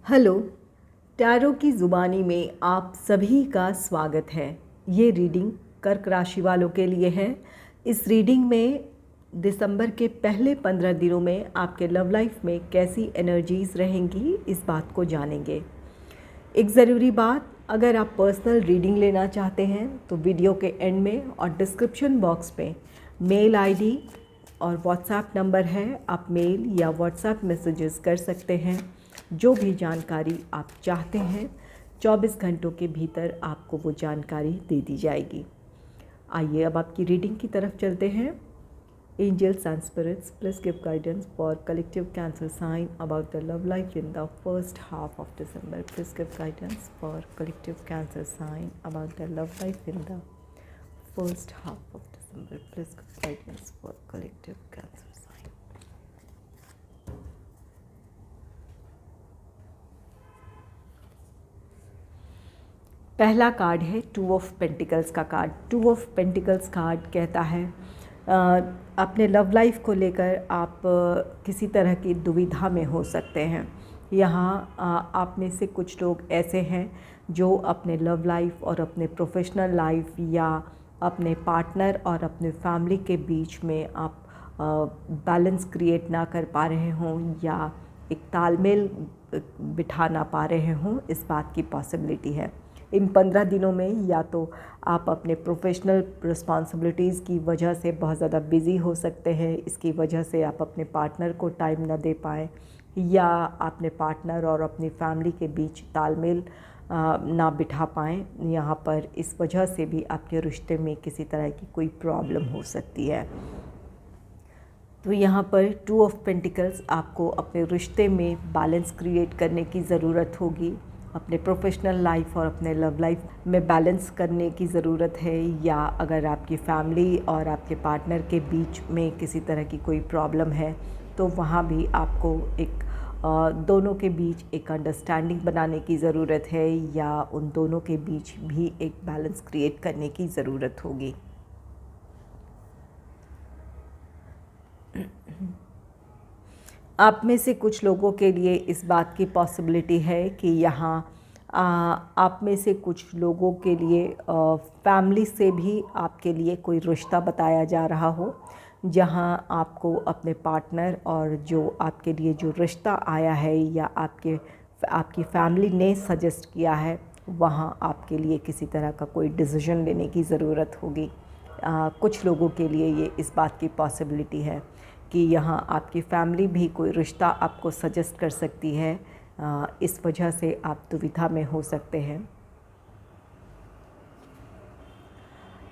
Hello. Tarot की ज़ुबानी में आप सभी का स्वागत है। ये रीडिंग कर्क राशि वालों के लिए है। इस रीडिंग में दिसंबर के पहले 15 दिनों में आपके लव लाइफ में कैसी एनर्जीज़ रहेंगी, इस बात को जानेंगे। एक ज़रूरी बात, अगर आप पर्सनल रीडिंग लेना चाहते हैं तो वीडियो के एंड में और डिस्क्रिप्शन बॉक्स में मेल आईडी और व्हाट्सएप नंबर है, आप मेल या व्हाट्सएप मैसेजेस कर सकते हैं। जो भी जानकारी आप चाहते हैं 24 घंटों के भीतर आपको वो जानकारी दे दी जाएगी। आइए अब आपकी रीडिंग की तरफ चलते हैं। Angels and spirits, please give guidance for collective cancer sign about the love life in the first half of December. Please give guidance for collective cancer sign about the love life in the first half of December. Please give guidance for collective cancer sign. पहला card है two of pentacles का card. Two of pentacles card कहता है अपने love life को लेकर आप किसी तरह की दुविधा में हो सकते हैं। यहाँ आप में से कुछ लोग ऐसे हैं जो अपने लव लाइफ और अपने प्रोफेशनल लाइफ या अपने पार्टनर और अपने फैमिली के बीच में आप बैलेंस क्रिएट ना कर पा रहे हों या एक तालमेल बिठा ना पा रहे हों, इस बात की पॉसिबिलिटी है। इन 15 दिनों में या तो आप अपने प्रोफेशनल रिस्पॉन्सिबिलिटीज़ की वजह से बहुत ज़्यादा बिज़ी हो सकते हैं, इसकी वजह से आप अपने पार्टनर को टाइम ना दे पाएँ, या अपने पार्टनर और अपनी फैमिली के बीच तालमेल ना बिठा पाएँ। यहाँ पर इस वजह से भी आपके रिश्ते में किसी तरह की कोई प्रॉब्लम हो सकती है। तो यहाँ पर टू ऑफ पेंटिकल्स, आपको अपने रिश्ते में बैलेंस क्रिएट करने की ज़रूरत होगी। अपने प्रोफेशनल लाइफ और अपने लव लाइफ में बैलेंस करने की ज़रूरत है, या अगर आपकी फैमिली और आपके पार्टनर के बीच में किसी तरह की कोई प्रॉब्लम है तो वहाँ भी आपको एक दोनों के बीच एक अंडरस्टैंडिंग बनाने की ज़रूरत है, या उन दोनों के बीच भी एक बैलेंस क्रिएट करने की ज़रूरत होगी। आप में से कुछ लोगों के लिए इस बात की पॉसिबिलिटी है कि यहाँ आप में से कुछ लोगों के लिए फैमिली से भी आपके लिए कोई रिश्ता बताया जा रहा हो, जहाँ आपको अपने पार्टनर और जो आपके लिए जो रिश्ता आया है या आपकी फैमिली ने सजेस्ट किया है, वहाँ आपके लिए किसी तरह का कोई डिसीजन लेने की ज़रूरत होगी। कुछ लोगों के लिए ये इस बात की पॉसिबिलिटी है कि यहाँ आपकी फैमिली भी कोई रिश्ता आपको सजेस्ट कर सकती है। इस वजह से आप दुविधा में हो सकते हैं।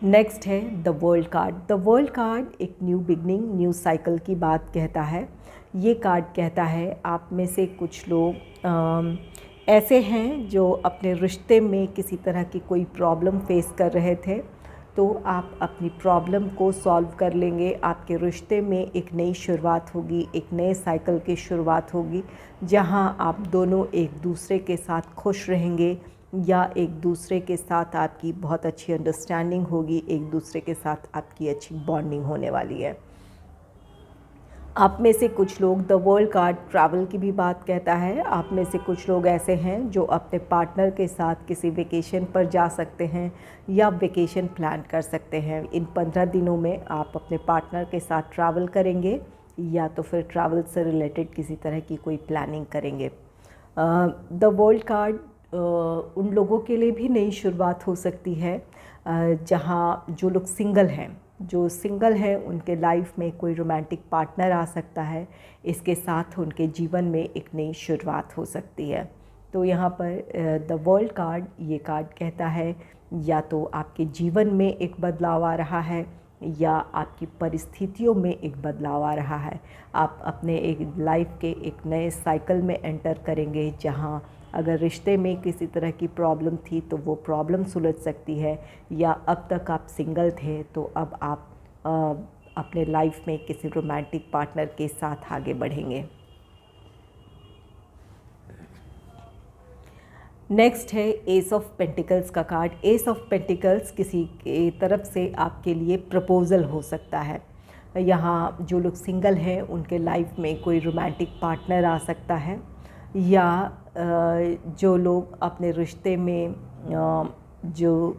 नेक्स्ट है the world card. The world card एक न्यू बिगनिंग, न्यू साइकिल की बात कहता है। ये कार्ड कहता है आप में से कुछ लोग ऐसे हैं जो अपने रिश्ते में किसी तरह की कोई प्रॉब्लम फेस कर रहे थे, तो आप अपनी प्रॉब्लम को सॉल्व कर लेंगे। आपके रिश्ते में एक नई शुरुआत होगी, एक नए साइकिल की शुरुआत होगी, जहां आप दोनों एक दूसरे के साथ खुश रहेंगे, या एक दूसरे के साथ आपकी बहुत अच्छी अंडरस्टैंडिंग होगी, एक दूसरे के साथ आपकी अच्छी बॉन्डिंग होने वाली है। आप में से कुछ लोग, द वर्ल्ड कार्ड ट्रैवल की भी बात कहता है। आप में से कुछ लोग ऐसे हैं जो अपने पार्टनर के साथ किसी वेकेशन पर जा सकते हैं या वेकेशन प्लान कर सकते हैं। इन 15 दिनों में आप अपने पार्टनर के साथ ट्रैवल करेंगे, या तो फिर ट्रैवल से रिलेटेड किसी तरह की कोई प्लानिंग करेंगे। द वर्ल्ड कार्ड उन लोगों के लिए भी नई शुरुआत हो सकती है, जहाँ जो लोग सिंगल हैं उनके लाइफ में कोई रोमांटिक पार्टनर आ सकता है। इसके साथ उनके जीवन में एक नई शुरुआत हो सकती है। तो यहाँ पर द वर्ल्ड कार्ड, ये कार्ड कहता है या तो आपके जीवन में एक बदलाव आ रहा है, या आपकी परिस्थितियों में एक बदलाव आ रहा है। आप अपने एक लाइफ के एक नए साइकिल में एंटर करेंगे, जहाँ अगर रिश्ते में किसी तरह की प्रॉब्लम थी तो वो प्रॉब्लम सुलझ सकती है, या अब तक आप सिंगल थे तो अब आप अपने लाइफ में किसी रोमांटिक पार्टनर के साथ आगे बढ़ेंगे। नेक्स्ट है एस ऑफ पेंटिकल्स का कार्ड। एस ऑफ पेंटिकल्स किसी की तरफ से आपके लिए प्रपोज़ल हो सकता है। यहाँ जो लोग सिंगल हैं उनके लाइफ में कोई रोमांटिक पार्टनर आ सकता है, या जो लोग अपने रिश्ते में जो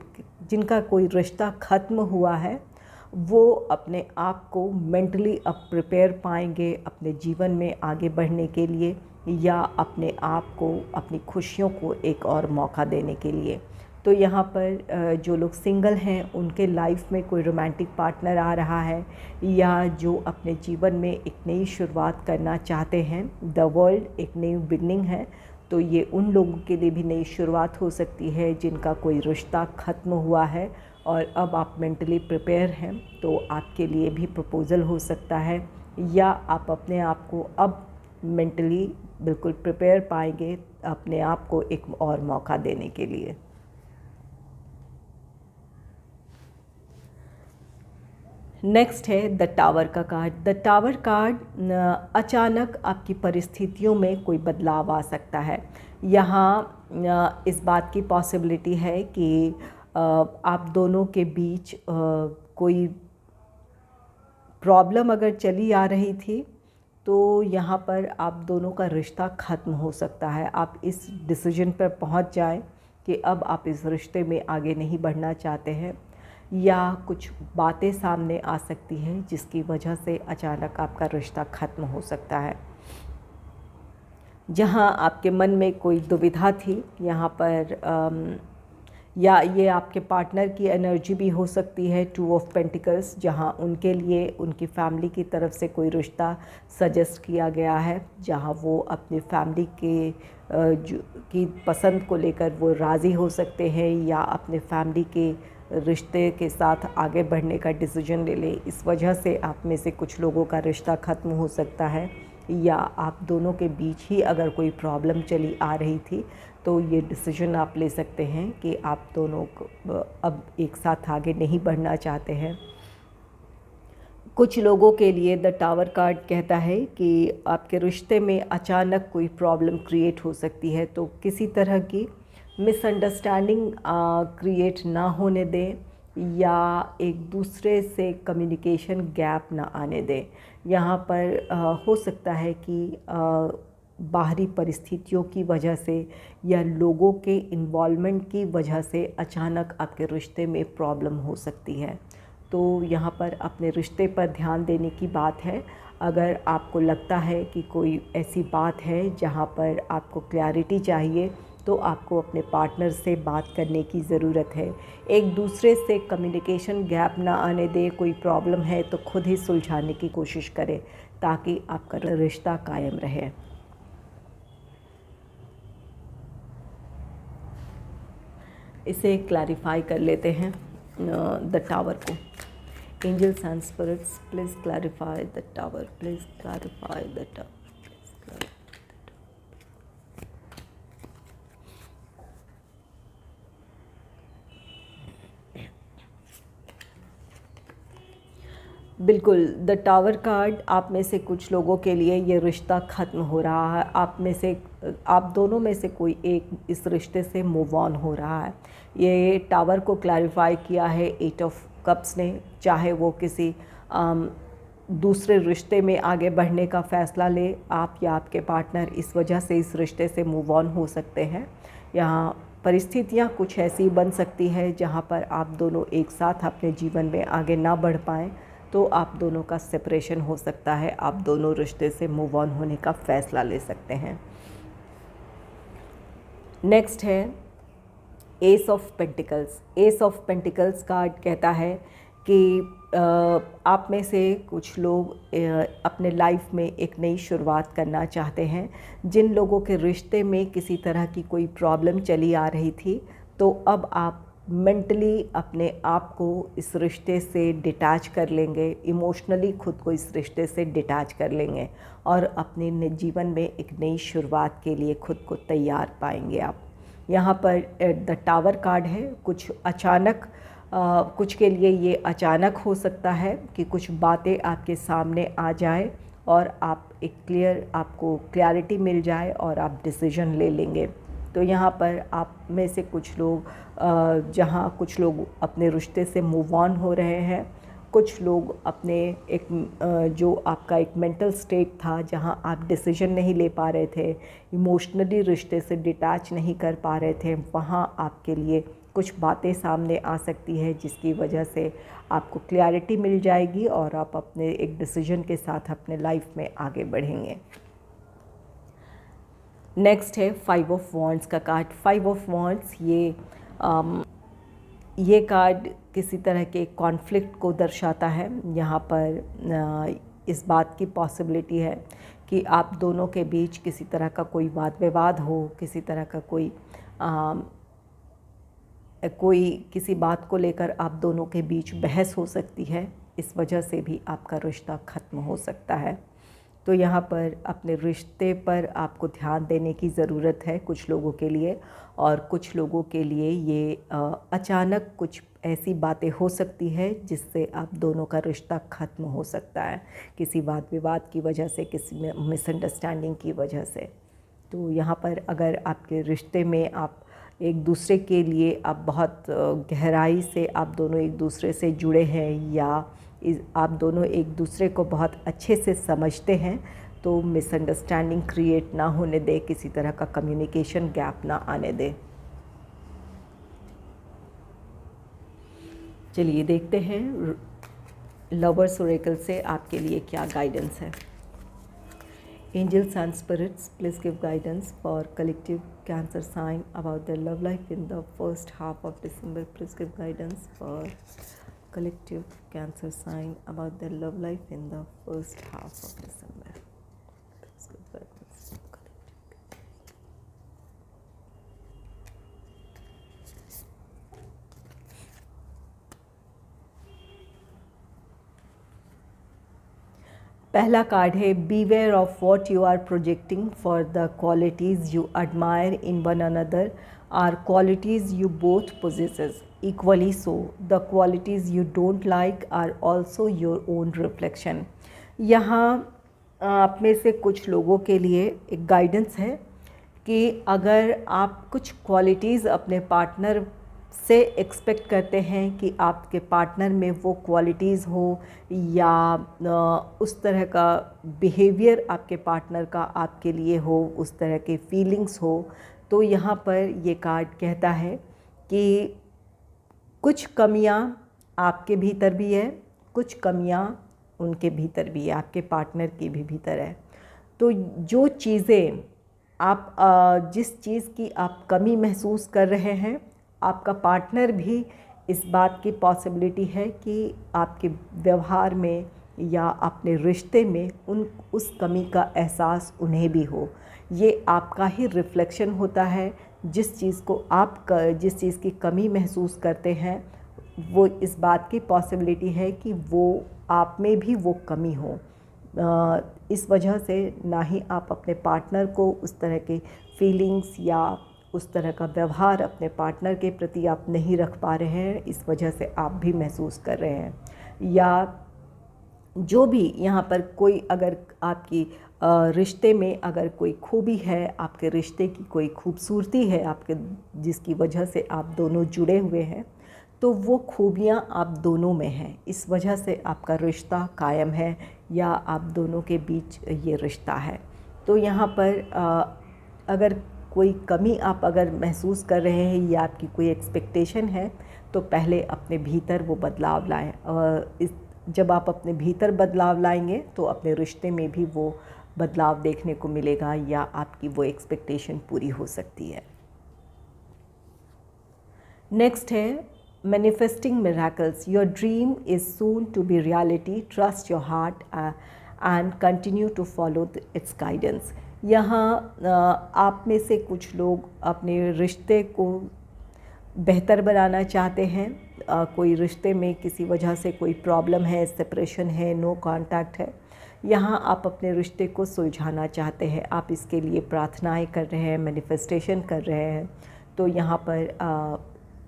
जिनका कोई रिश्ता ख़त्म हुआ है, वो अपने आप को मेंटली अब प्रिपेयर पाएंगे अपने जीवन में आगे बढ़ने के लिए, या अपने आप को, अपनी खुशियों को एक और मौका देने के लिए। तो यहाँ पर जो लोग सिंगल हैं उनके लाइफ में कोई रोमांटिक पार्टनर आ रहा है, या जो अपने जीवन में एक नई शुरुआत करना चाहते हैं, द वर्ल्ड एक नई बिगनिंग है, तो ये उन लोगों के लिए भी नई शुरुआत हो सकती है जिनका कोई रिश्ता ख़त्म हुआ है और अब आप मेंटली प्रिपेयर हैं, तो आपके लिए भी प्रपोज़ल हो सकता है, या आप अपने आप को अब मेंटली बिल्कुल प्रिपेयर पाएंगे अपने आप को एक और मौका देने के लिए। नेक्स्ट है द टावर का कार्ड। द टावर कार्ड, अचानक आपकी परिस्थितियों में कोई बदलाव आ सकता है। यहाँ इस बात की पॉसिबिलिटी है कि आप दोनों के बीच कोई प्रॉब्लम अगर चली आ रही थी, तो यहाँ पर आप दोनों का रिश्ता ख़त्म हो सकता है। आप इस डिसीजन पर पहुँच जाएं कि अब आप इस रिश्ते में आगे नहीं बढ़ना चाहते हैं, या कुछ बातें सामने आ सकती हैं जिसकी वजह से अचानक आपका रिश्ता ख़त्म हो सकता है। जहाँ आपके मन में कोई दुविधा थी, यहाँ पर या ये आपके पार्टनर की एनर्जी भी हो सकती है, 2 ऑफ पेंटिकल्स, जहाँ उनके लिए उनकी फैमिली की तरफ से कोई रिश्ता सजेस्ट किया गया है, जहाँ वो अपनी फैमिली के की पसंद को लेकर वो राज़ी हो सकते हैं, या अपने फैमिली के रिश्ते के साथ आगे बढ़ने का डिसीजन ले लें। इस वजह से आप में से कुछ लोगों का रिश्ता ख़त्म हो सकता है, या आप दोनों के बीच ही अगर कोई प्रॉब्लम चली आ रही थी, तो ये डिसीजन आप ले सकते हैं कि आप दोनों को अब एक साथ आगे नहीं बढ़ना चाहते हैं। कुछ लोगों के लिए द टावर कार्ड कहता है कि आपके रिश्ते में अचानक कोई प्रॉब्लम क्रिएट हो सकती है, तो किसी तरह की मिसअंडरस्टैंडिंग क्रिएट ना होने दें, या एक दूसरे से कम्युनिकेशन गैप ना आने दें। यहाँ पर हो सकता है कि बाहरी परिस्थितियों की वजह से या लोगों के इन्वॉल्वमेंट की वजह से अचानक आपके रिश्ते में प्रॉब्लम हो सकती है। तो यहाँ पर अपने रिश्ते पर ध्यान देने की बात है। अगर आपको लगता है कि कोई ऐसी बात है जहाँ पर आपको क्लैरिटी चाहिए, तो आपको अपने पार्टनर से बात करने की ज़रूरत है। एक दूसरे से कम्युनिकेशन गैप ना आने दें। कोई प्रॉब्लम है तो खुद ही सुलझाने की कोशिश करें, ताकि आपका रिश्ता कायम रहे। इसे क्लैरिफाई कर लेते हैं द टावर को। Angels and spirits, please clarify the tower, please clarify the tower. बिल्कुल, द टावर कार्ड, आप में से कुछ लोगों के लिए ये रिश्ता ख़त्म हो रहा है। आप दोनों में से कोई एक इस रिश्ते से मूव ऑन हो रहा है। ये टावर को क्लैरिफाई किया है 8 ऑफ कप्स ने। चाहे वो किसी दूसरे रिश्ते में आगे बढ़ने का फ़ैसला ले, आप या आपके पार्टनर इस वजह से इस रिश्ते से मूव ऑन हो सकते हैं। यहाँ परिस्थितियाँ कुछ ऐसी बन सकती है जहाँ पर आप दोनों एक साथ अपने जीवन में आगे ना बढ़ पाएँ, तो आप दोनों का सेपरेशन हो सकता है। आप दोनों रिश्ते से मूव ऑन होने का फ़ैसला ले सकते हैं। नेक्स्ट है S of pentacles. S of pentacles card कहता है कि आप में से कुछ लोग अपने लाइफ में एक नई शुरुआत करना चाहते हैं। जिन लोगों के रिश्ते में किसी तरह की कोई प्रॉब्लम चली आ रही थी, तो अब आप मेंटली अपने आप को इस रिश्ते से डिटैच कर लेंगे, इमोशनली खुद को इस रिश्ते से डिटैच कर लेंगे, और अपने जीवन में एक नई शुरुआत के लिए खुद को तैयार पाएंगे आप। यहाँ पर द टावर कार्ड है। कुछ अचानक कुछ के लिए ये अचानक हो सकता है कि कुछ बातें आपके सामने आ जाए और आपको क्लैरिटी मिल जाए और आप डिसीजन ले लेंगे। तो यहाँ पर आप में से कुछ लोग जहाँ कुछ लोग अपने रिश्ते से मूव ऑन हो रहे हैं, कुछ लोग अपने एक जो आपका एक मेंटल स्टेट था जहाँ आप डिसीजन नहीं ले पा रहे थे, इमोशनली रिश्ते से डिटैच नहीं कर पा रहे थे, वहाँ आपके लिए कुछ बातें सामने आ सकती है जिसकी वजह से आपको क्लैरिटी मिल जाएगी और आप अपने एक डिसीजन के साथ अपने लाइफ में आगे बढ़ेंगे। नेक्स्ट है 5 ऑफ वॉन्ड्स का कार्ड। 5 ऑफ वॉन्ड्स ये कार्ड किसी तरह के कॉन्फ्लिक्ट को दर्शाता है। यहाँ पर इस बात की पॉसिबिलिटी है कि आप दोनों के बीच किसी तरह का कोई वाद विवाद हो, किसी तरह का कोई किसी बात को लेकर आप दोनों के बीच बहस हो सकती है, इस वजह से भी आपका रिश्ता ख़त्म हो सकता है। तो यहाँ पर अपने रिश्ते पर आपको ध्यान देने की ज़रूरत है कुछ लोगों के लिए, और कुछ लोगों के लिए ये अचानक कुछ ऐसी बातें हो सकती है जिससे आप दोनों का रिश्ता ख़त्म हो सकता है, किसी वाद विवाद की वजह से, किसी मिसअंडरस्टैंडिंग की वजह से। तो यहाँ पर अगर आपके रिश्ते में आप एक दूसरे के लिए आप बहुत गहराई से आप दोनों एक दूसरे से जुड़े हैं, या आप दोनों एक दूसरे को बहुत अच्छे से समझते हैं, तो मिसअंडरस्टैंडिंग क्रिएट ना होने दे, किसी तरह का कम्युनिकेशन गैप ना आने दे। चलिए देखते हैं लवर्स ओरेकल से आपके लिए क्या गाइडेंस है। Angels and spirits, please give guidance for collective cancer sign about their love life in the first half of December. Please give guidance for collective Cancer sign about their love life in the first half of December. Please give guidance for collective. पहला card है beware of what you are projecting, for the qualities you admire in one another are qualities you both possesses equally, so the qualities you don't like are also your own reflection. यहाँ आप में से कुछ लोगों के लिए एक guidance है कि अगर आप कुछ क्वालिटीज़ अपने पार्टनर से एक्सपेक्ट करते हैं कि आपके पार्टनर में वो क्वालिटीज़ हो, या उस तरह का बिहेवियर आपके पार्टनर का आपके लिए हो, उस तरह के फीलिंग्स हो, तो यहाँ पर ये कार्ड कहता है कि कुछ कमियाँ आपके भीतर भी है, कुछ कमियाँ उनके भीतर भी है, आपके पार्टनर के भी भीतर है। तो जो चीज़ें आप जिस चीज़ की आप कमी महसूस कर रहे हैं, आपका पार्टनर भी इस बात की पॉसिबिलिटी है कि आपके व्यवहार में या अपने रिश्ते में उस कमी का एहसास उन्हें भी हो। ये आपका ही रिफ्लेक्शन होता है। जिस चीज़ को आप जिस चीज़ की कमी महसूस करते हैं, वो इस बात की पॉसिबिलिटी है कि वो आप में भी वो कमी हो। इस वजह से ना ही आप अपने पार्टनर को उस तरह के फीलिंग्स या उस तरह का व्यवहार अपने पार्टनर के प्रति आप नहीं रख पा रहे हैं, इस वजह से आप भी महसूस कर रहे हैं। या जो भी यहाँ पर कोई अगर आपकी रिश्ते में अगर कोई खूबी है, आपके रिश्ते की कोई खूबसूरती है आपके, जिसकी वजह से आप दोनों जुड़े हुए हैं, तो वो खूबियाँ आप दोनों में हैं, इस वजह से आपका रिश्ता कायम है या आप दोनों के बीच ये रिश्ता है। तो यहाँ पर अगर कोई कमी आप अगर महसूस कर रहे हैं या आपकी कोई एक्सपेक्टेशन है, तो पहले अपने भीतर वो बदलाव लाएं। जब आप अपने भीतर बदलाव लाएंगे तो अपने रिश्ते में भी वो बदलाव देखने को मिलेगा या आपकी वो एक्सपेक्टेशन पूरी हो सकती है। नेक्स्ट है manifesting miracles. Your dream is soon to be reality, trust your heart and continue to follow its guidance. यहाँ आप में से कुछ लोग अपने रिश्ते को बेहतर बनाना चाहते हैं। कोई रिश्ते में किसी वजह से कोई प्रॉब्लम है, सेपरेशन है, नो कांटेक्ट है, यहाँ आप अपने रिश्ते को सुलझाना चाहते हैं। आप इसके लिए प्रार्थनाएं कर रहे हैं, मैनिफेस्टेशन कर रहे हैं। तो यहाँ पर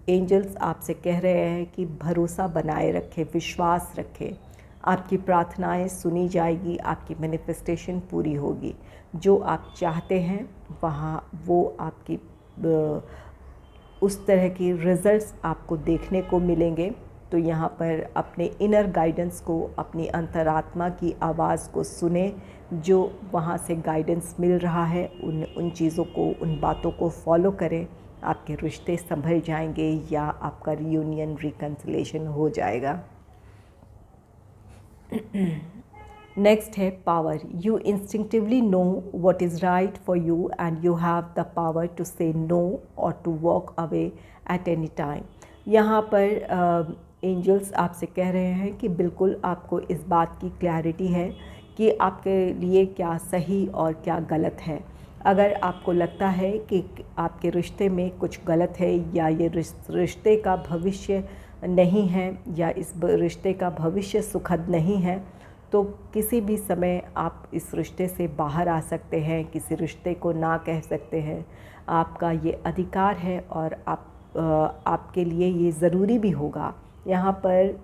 एंजल्स आपसे कह रहे हैं कि भरोसा बनाए रखें, विश्वास रखें, आपकी प्रार्थनाएं सुनी जाएगी, आपकी मैनिफेस्टेशन पूरी होगी। जो आप चाहते हैं वहाँ वो आपकी उस तरह की रिज़ल्ट्स आपको देखने को मिलेंगे। तो यहाँ पर अपने इनर गाइडेंस को, अपनी अंतरात्मा की आवाज़ को सुने, जो वहाँ से गाइडेंस मिल रहा है उन चीज़ों को, उन बातों को फॉलो करें। आपके रिश्ते संभल जाएंगे या आपका रियूनियन, रिकन्सिलेशन हो जाएगा। नेक्स्ट है power. You instinctively know what is right for you and you have the power to say no और to walk away at any time. यहाँ पर एंजल्स आपसे कह रहे हैं कि बिल्कुल आपको इस बात की क्लैरिटी है कि आपके लिए क्या सही और क्या गलत है। अगर आपको लगता है कि आपके रिश्ते में कुछ गलत है या ये रिश्ते का भविष्य नहीं है या इस रिश्ते का भविष्य सुखद नहीं है, तो किसी भी समय आप इस रिश्ते से बाहर आ सकते हैं, किसी रिश्ते को ना कह सकते हैं। आपका ये अधिकार है और आपके लिए ये ज़रूरी भी होगा। यहाँ पर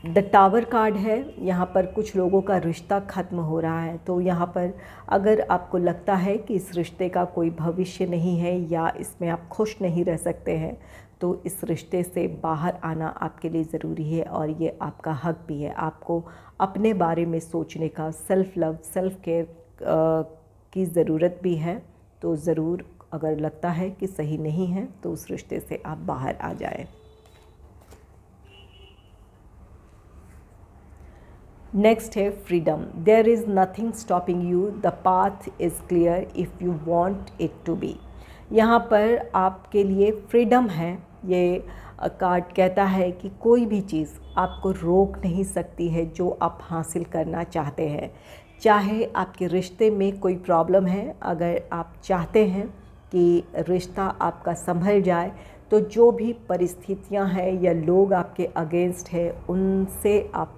द टावर कार्ड है, यहाँ पर कुछ लोगों का रिश्ता ख़त्म हो रहा है। तो यहाँ पर अगर आपको लगता है कि इस रिश्ते का कोई भविष्य नहीं है या इसमें आप खुश नहीं रह सकते हैं, तो इस रिश्ते से बाहर आना आपके लिए ज़रूरी है और ये आपका हक भी है। आपको अपने बारे में सोचने का, सेल्फ़ लव, सेल्फ़ केयर की ज़रूरत भी है। तो ज़रूर अगर लगता है कि सही नहीं है तो उस रिश्ते से आप बाहर आ जाएं। नेक्स्ट है freedom. There is nothing stopping you, the path is clear if you want it to be. यहाँ पर आपके लिए फ्रीडम है। ये कार्ड कहता है कि कोई भी चीज़ आपको रोक नहीं सकती है जो आप हासिल करना चाहते हैं। चाहे आपके रिश्ते में कोई प्रॉब्लम है, अगर आप चाहते हैं कि रिश्ता आपका संभल जाए, तो जो भी परिस्थितियां हैं या लोग आपके अगेंस्ट है, उनसे आप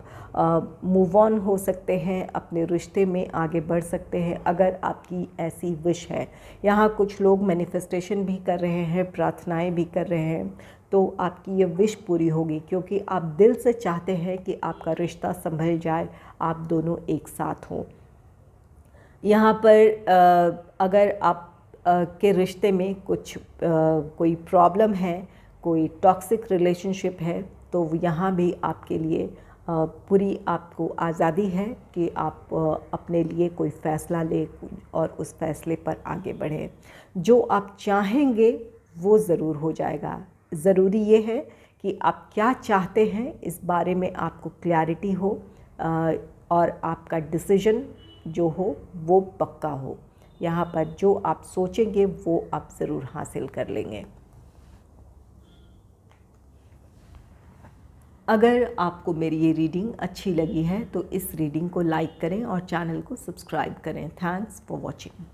मूव ऑन हो सकते हैं, अपने रिश्ते में आगे बढ़ सकते हैं अगर आपकी ऐसी विश है। यहाँ कुछ लोग मैनिफेस्टेशन भी कर रहे हैं, प्रार्थनाएं भी कर रहे हैं, तो आपकी ये विश पूरी होगी क्योंकि आप दिल से चाहते हैं कि आपका रिश्ता संभल जाए, आप दोनों एक साथ हों। यहाँ पर अगर आप के रिश्ते में कोई प्रॉब्लम है, कोई टॉक्सिक रिलेशनशिप है, तो यहाँ भी आपके लिए पूरी आपको आज़ादी है कि आप अपने लिए कोई फ़ैसला लें और उस फ़ैसले पर आगे बढ़ें। जो आप चाहेंगे वो ज़रूर हो जाएगा। ज़रूरी ये है कि आप क्या चाहते हैं इस बारे में आपको क्लैरिटी हो और आपका डिसीजन जो हो वो पक्का हो। यहाँ पर जो आप सोचेंगे वो आप ज़रूर हासिल कर लेंगे। अगर आपको मेरी ये रीडिंग अच्छी लगी है तो इस रीडिंग को लाइक करें और चैनल को सब्सक्राइब करें। Thanks for watching.